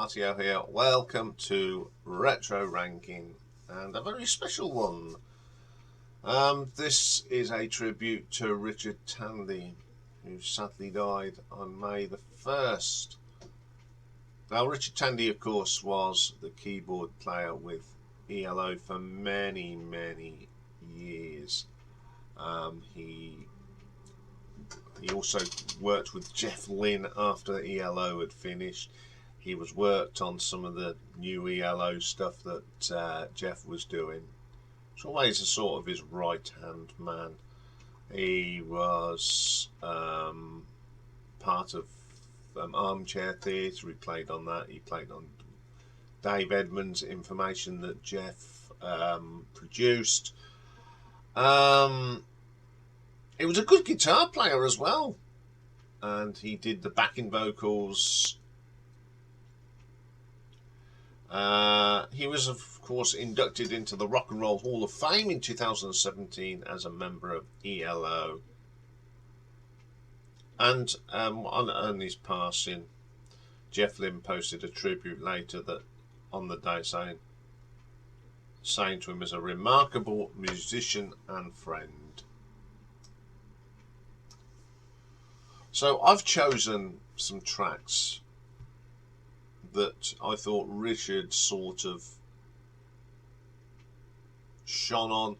Artio here. Welcome to Retro Ranking, and a very special one. This is a tribute to Richard Tandy, who sadly died on May the 1st. Now, Richard Tandy, of course, was the keyboard player with ELO for many, many years. He also worked with Jeff Lynne after ELO had finished. He worked on some of the new ELO stuff that Jeff was doing. It's always a sort of his right-hand man. He was part of Armchair Theatre. He played on that. He played on Dave Edmunds' Information that Jeff produced. He was a good guitar player as well, and he did the backing vocals. He was, of course, inducted into the Rock and Roll Hall of Fame in 2017 as a member of ELO. And on his passing, Jeff Lynne posted a tribute later that on the day saying to him as a remarkable musician and friend. So I've chosen some tracks that I thought Richard sort of shone on,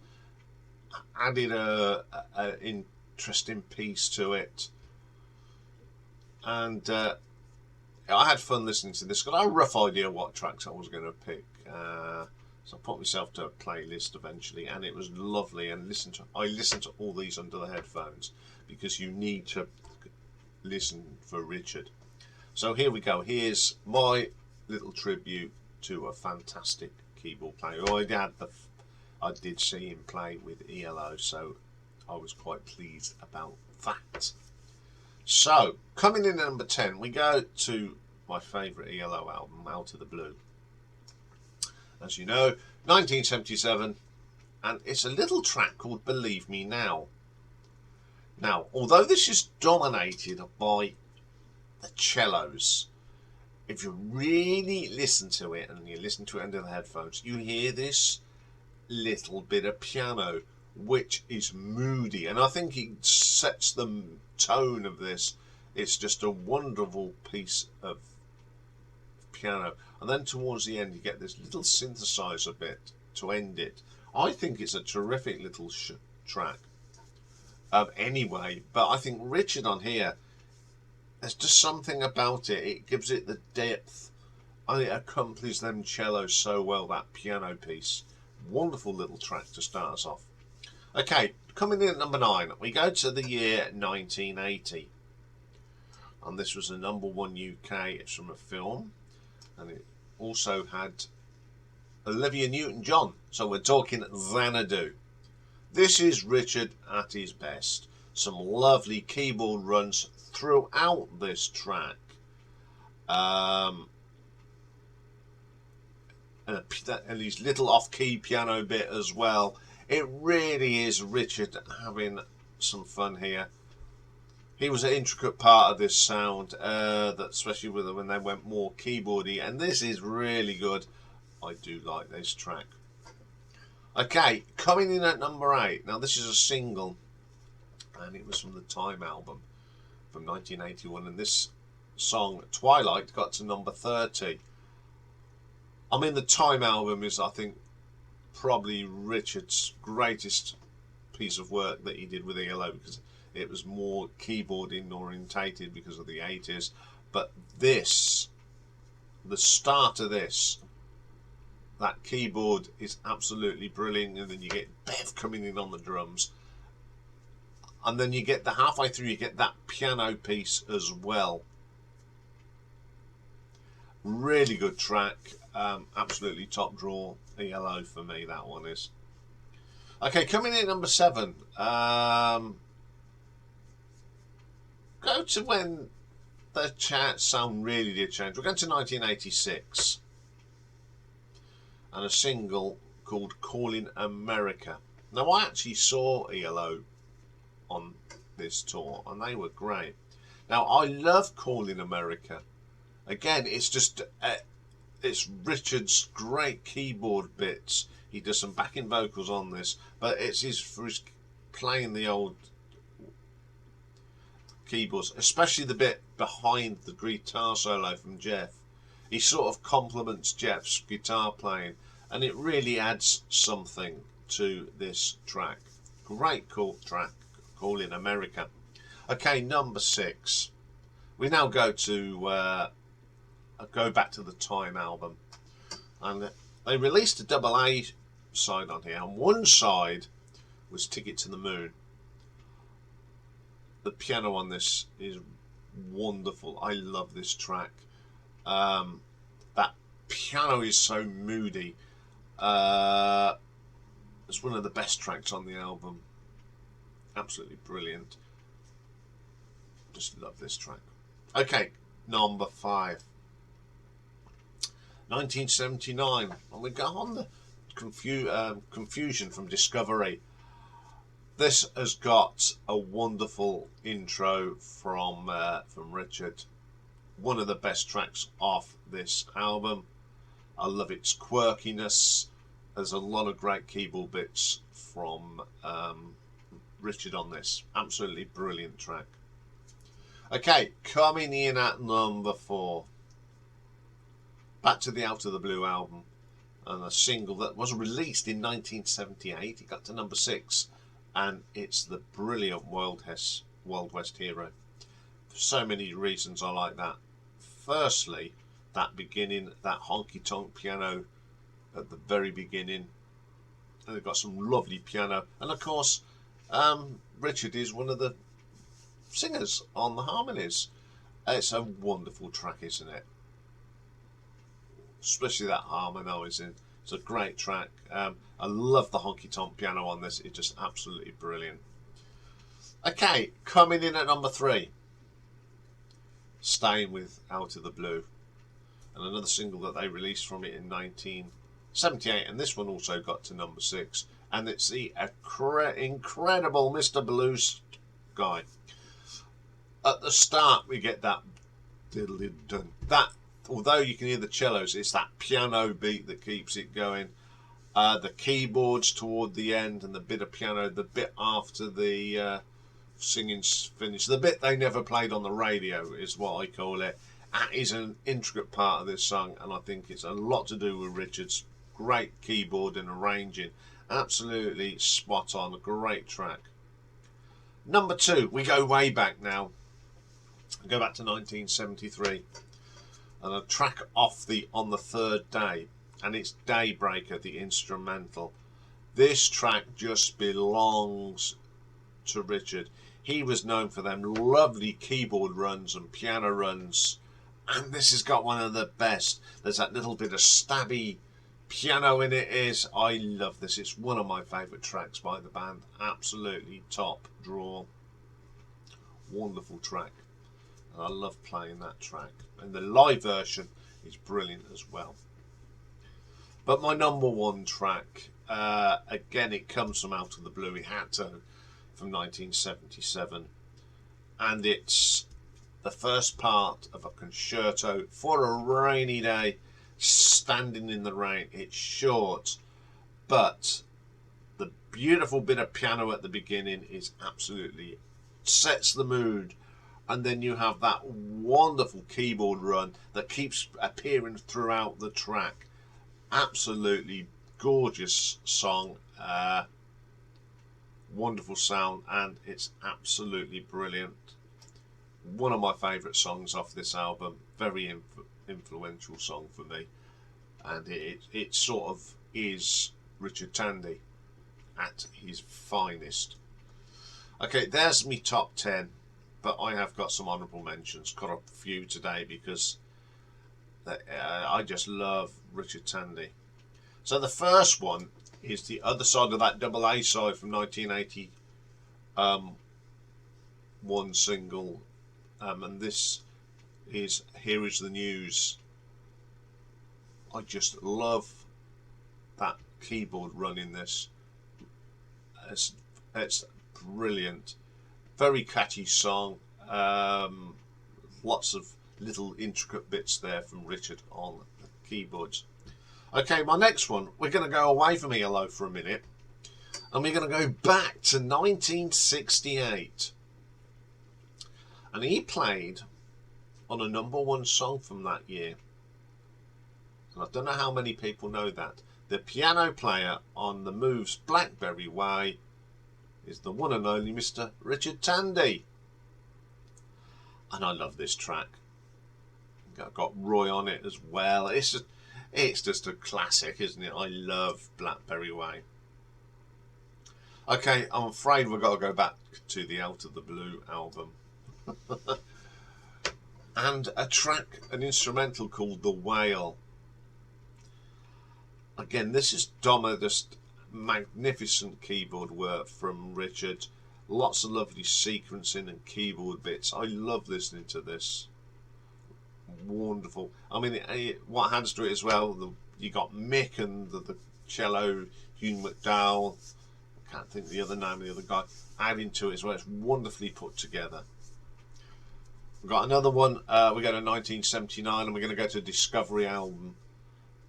added an interesting piece to it, and I had fun listening to this. Got a rough idea what tracks I was going to pick, so I put myself to a playlist eventually, and it was lovely. And I listened to all these under the headphones because you need to listen for Richard. So here we go. Here's my little tribute to a fantastic keyboard player. I did see him play with ELO, so I was quite pleased about that. So coming in at number 10, we go to my favourite ELO album, Out of the Blue. As you know, 1977, and it's a little track called Believe Me Now. Now, although this is dominated by the cellos, if you really listen to it, and you listen to it under the headphones, you hear this little bit of piano, which is moody, and I think it sets the tone of this. It's just a wonderful piece of piano, and then towards the end you get this little synthesizer bit to end it. I think it's a terrific little track. Anyway, but I think Richard on here, there's just something about it. It gives it the depth, and it accompanies them cellos so well, that piano piece. Wonderful little track to start us off. Okay, coming in at number 9, we go to the year 1980. And this was a number 1 UK. It's from a film, and it also had Olivia Newton-John. So we're talking Xanadu. This is Richard at his best. Some lovely keyboard runs throughout this track. And his little off-key piano bit as well. It really is Richard having some fun here. He was an intricate part of this sound, that especially when they went more keyboardy, and this is really good. I do like this track. Okay, coming in at number 8. Now this is a single, and it was from the Time album from 1981, and this song Twilight got to number 30. I mean, the Time album is, I think, probably Richard's greatest piece of work that he did with ELO, because it was more keyboarding orientated because of the 80s. But this, the start of this, that keyboard is absolutely brilliant, and then you get Bev coming in on the drums, and then you get halfway through you get that piano piece as well. Really good track. Absolutely top draw ELO for me, that one is. Okay, coming in at number 7, go to when the sound really did change. We're going to 1986, and a single called Calling America. Now, I actually saw ELO on this tour, and they were great. Now, I love Calling America. Again, it's just it's Richard's great keyboard bits. He does some backing vocals on this, but it's for his playing the old keyboards, especially the bit behind the guitar solo from Jeff. He sort of complements Jeff's guitar playing, and it really adds something to this track. Great track, Call in America. Okay, number 6. We now go back to the Time album, and they released a double A side on here, and one side was Ticket to the Moon. The piano on this is wonderful. I love this track. That piano is so moody. It's one of the best tracks on the album. Absolutely brilliant. Just love this track. Okay, number 5. 1979, and we go on the Confusion from Discovery. This has got a wonderful intro from Richard. One of the best tracks off this album. I love its quirkiness. There's a lot of great keyboard bits from Richard on this. Absolutely brilliant track. Okay, coming in at number 4. Back to the Out of the Blue album, and a single that was released in 1978. It got to number 6, and it's the brilliant Wild West Hero. For so many reasons I like that. Firstly, that beginning, that honky-tonk piano at the very beginning, and they've got some lovely piano, and of course Richard is one of the singers on the harmonies. It's a wonderful track, isn't it? Especially that harmonising. It's a great track. I love the honky-tonk piano on this. It's just absolutely brilliant. Okay, coming in at number 3. Staying with Out of the Blue. And another single that they released from it in 1978. And this one also got to number 6. And it's the incredible Mr. Blue Sky. At the start, we get that diddly-dun. That, although you can hear the cellos, it's that piano beat that keeps it going. The keyboards toward the end, and the bit of piano, the bit after the singing's finished. The bit they never played on the radio is what I call it. That is an intricate part of this song, and I think it's a lot to do with Richard's great keyboard and arranging. Absolutely spot on. A great track. Number 2, we go way back now. We go back to 1973. And a track off the On the Third Day, and it's Daybreaker, the instrumental. This track just belongs to Richard. He was known for them lovely keyboard runs and piano runs, and this has got one of the best. There's that little bit of stabby piano in it. I love this. It's one of my favourite tracks by the band. Absolutely top draw. Wonderful track. I love playing that track, and the live version is brilliant as well. But my number 1 track, again, it comes from Out of the Blue. It had to, from 1977, and it's the first part of a concerto for a rainy day, standing in the rain. It's short, but the beautiful bit of piano at the beginning is absolutely sets the mood. And then you have that wonderful keyboard run that keeps appearing throughout the track. Absolutely gorgeous song. Wonderful sound, and it's absolutely brilliant. One of my favourite songs off this album. Very influential song for me. And it sort of is Richard Tandy at his finest. Okay, there's me top 10. But I have got some honourable mentions. Got a few today because I just love Richard Tandy. So the first one is the other side of that double A side from 1980. One single. And this is Here Is the News. I just love that keyboard run in this. It's brilliant. Very catchy song. Lots of little intricate bits there from Richard on the keyboards. Okay, my next one, we're going to go away from ELO for a minute, and we're going to go back to 1968. And he played on a #1 song from that year. And I don't know how many people know that. The piano player on the Moves' Blackberry Way is the one and only Mr. Richard Tandy. And I love this track. I've got Roy on it as well. It's just a classic, isn't it? I love Blackberry Way. Okay, I'm afraid we've got to go back to the Out of the Blue album. And a track, an instrumental called The Whale. Again, this is just magnificent keyboard work from Richard. Lots of lovely sequencing and keyboard bits. I love listening to this. Wonderful. I mean, what adds to it as well, you got Mick and the cello, Hugh McDowell. I can't think of the other name of the other guy. Adding to it as well. It's wonderfully put together. We've got another one. We go to 1979, and we're going to go to a Discovery album.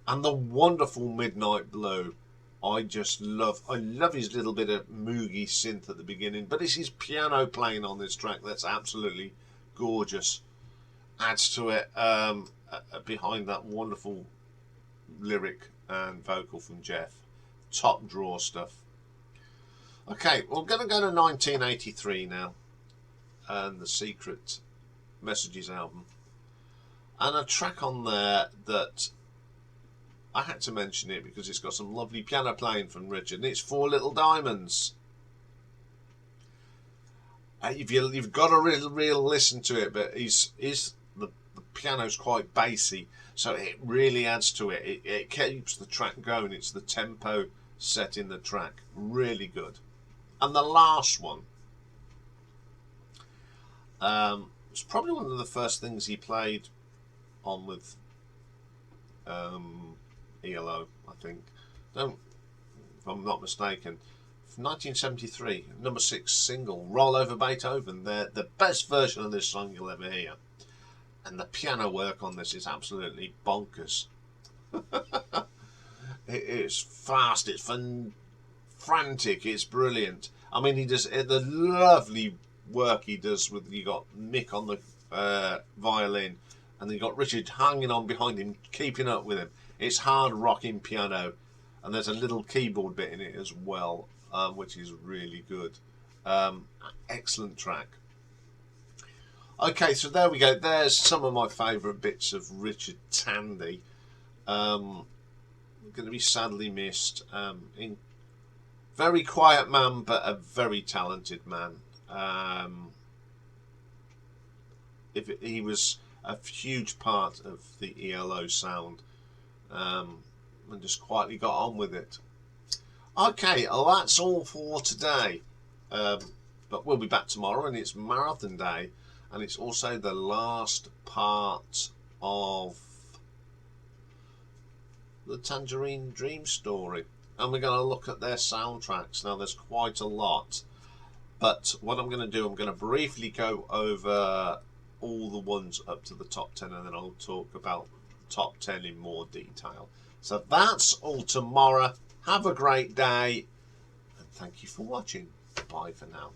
And the wonderful Midnight Blue. I love his little bit of moogie synth at the beginning, but it's his piano playing on this track that's absolutely gorgeous. Adds to it behind that wonderful lyric and vocal from Jeff. Top drawer stuff. Okay, we're going to go to 1983 now, and the Secret Messages album, and a track on there that I had to mention it because it's got some lovely piano playing from Richard, and it's Four Little Diamonds. You've got to really listen to it, but the piano's quite bassy, so it really adds to it. It keeps the track going. It's the tempo set in the track. Really good. And the last one, it's probably one of the first things he played on with ELO, I think. If I'm not mistaken. From 1973, #6 single, Roll Over Beethoven. They're the best version of this song you'll ever hear. And the piano work on this is absolutely bonkers. It's fast, it's frantic, it's brilliant. I mean, he does the lovely work he does with, you got Mick on the violin, and then you got Richard hanging on behind him, keeping up with him. It's hard rocking piano, and there's a little keyboard bit in it as well, which is really good. Excellent track. Okay, so there we go. There's some of my favourite bits of Richard Tandy. Going to be sadly missed. Very quiet man, but a very talented man. He was a huge part of the ELO sound, and just quietly got on with it. Okay, well, that's all for today. But we'll be back tomorrow, and it's Marathon Day, and it's also the last part of the Tangerine Dream story, and we're going to look at their soundtracks. Now, there's quite a lot, but what I'm going to do, I'm going to briefly go over all the ones up to the top 10, and then I'll talk about top 10 in more detail. So that's all tomorrow. Have a great day, and thank you for watching. Bye for now.